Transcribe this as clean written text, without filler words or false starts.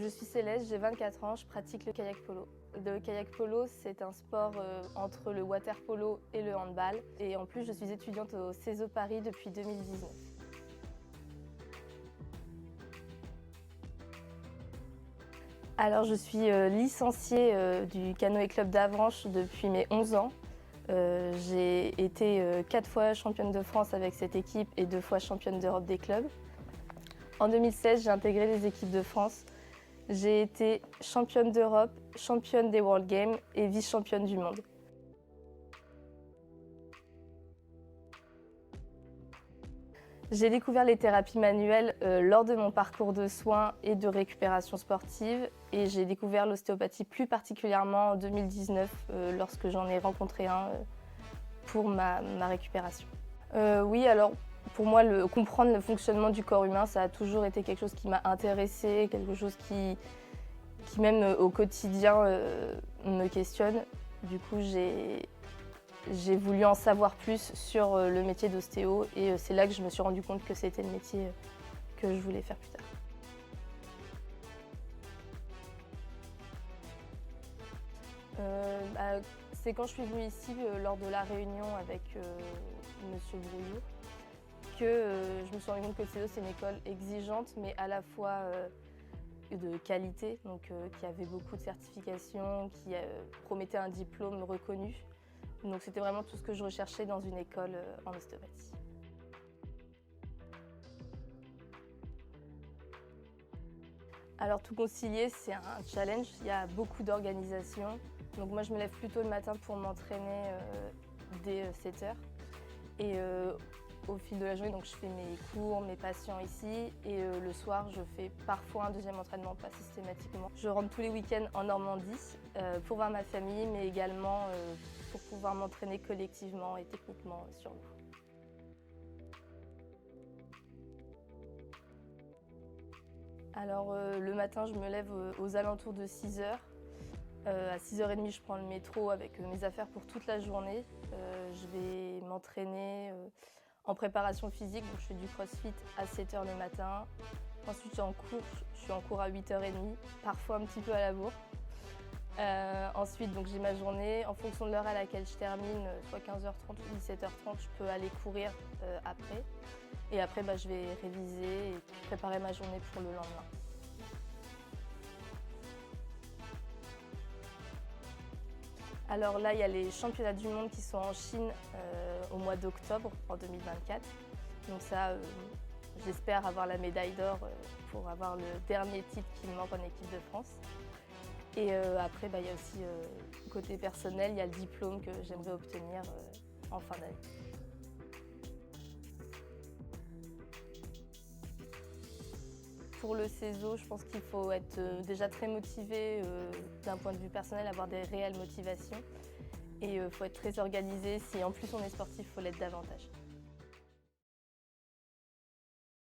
Je suis Céleste, j'ai 24 ans, je pratique le kayak polo. Le kayak polo, c'est un sport entre le water polo et le handball. Et en plus, je suis étudiante au CESO Paris depuis 2019. Alors, je suis licenciée du Canoë Club d'Avranches depuis mes 11 ans. J'ai été 4 fois championne de France avec cette équipe et 2 fois championne d'Europe des clubs. En 2016, j'ai intégré les équipes de France. J'ai été championne d'Europe, championne des World Games et vice-championne du monde. J'ai découvert les thérapies manuelles lors de mon parcours de soins et de récupération sportive et j'ai découvert l'ostéopathie plus particulièrement en 2019 lorsque j'en ai rencontré un pour ma récupération. Oui, alors pour moi, comprendre le fonctionnement du corps humain, ça a toujours été quelque chose qui m'a intéressée, quelque chose qui même au quotidien me questionne. Du coup, j'ai voulu en savoir plus sur le métier d'ostéo et c'est là que je me suis rendu compte que c'était le métier que je voulais faire plus tard. C'est quand je suis venue ici lors de la réunion avec Monsieur Brouillot que je me suis rendu compte que le CESO c'est une école exigeante mais à la fois de qualité, donc qui avait beaucoup de certifications, qui promettait un diplôme reconnu. Donc c'était vraiment tout ce que je recherchais dans une école en ostéopathie. Alors tout concilier, c'est un challenge, il y a beaucoup d'organisation. Donc moi je me lève plutôt le matin pour m'entraîner dès 7 heures. Et au fil de la journée, donc je fais mes cours, mes patients ici et le soir, je fais parfois un deuxième entraînement, pas systématiquement. Je rentre tous les week-ends en Normandie pour voir ma famille, mais également pour pouvoir m'entraîner collectivement et techniquement sur l'eau. Alors le matin, je me lève aux alentours de 6 heures. À 6h30, je prends le métro avec mes affaires pour toute la journée. Je vais m'entraîner en préparation physique, donc je fais du crossfit à 7h le matin. Ensuite, je suis en cours à 8h30, parfois un petit peu à la bourre. Ensuite, j'ai ma journée. En fonction de l'heure à laquelle je termine, soit 15h30 ou 17h30, je peux aller courir après. Et après, je vais réviser et préparer ma journée pour le lendemain. Alors là, il y a les championnats du monde qui sont en Chine au mois d'octobre en 2024. Donc ça, j'espère avoir la médaille d'or pour avoir le dernier titre qui me manque en équipe de France. Et après, il y a aussi, côté personnel, il y a le diplôme que j'aimerais obtenir en fin d'année. Pour le CESO, je pense qu'il faut être déjà très motivé d'un point de vue personnel, avoir des réelles motivations. Et il faut être très organisé. Si en plus on est sportif, il faut l'être davantage.